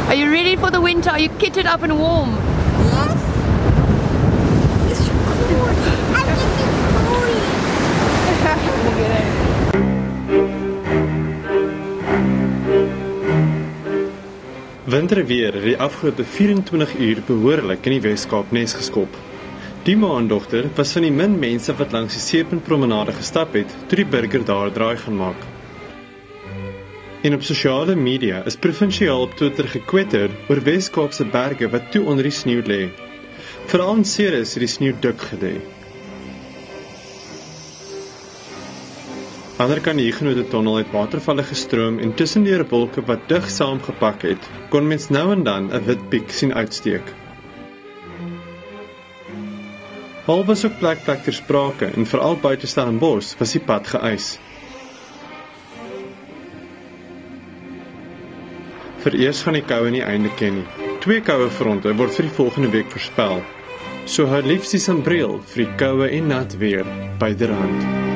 Are you ready for the winter? Are you kitted up and warm? Yes. It's cold. I'm getting cold. Winterweer het die afgelope 24 uur behoorlik in die Weskaap nes geskop. Die maandogter was van die min mense wat langs die Seepuntpromenade gestap het, toe die burger daar draai gaan maak. En op sosiale media is provinsiaal op Twitter gekwetter oor Weskaapse berge wat toe onder die sneeu lê. Veral in Ceres het die sneeu dik gelê. Ander kan die Huguenot-tunnel het watervalle gestroom en tussen die wolke wat dig saamgepak het, kon mens nou en dan 'n wit piek sien uitsteek. Al was ook plek ter sprake en veral buite Stellenbosch was die pad geëis. Vereers gaan die koue nie einde ken nie. 2 koue fronte word vir die volgende week voorspel. So hou liefs die sambreel vir die koue en nat weer byderhand.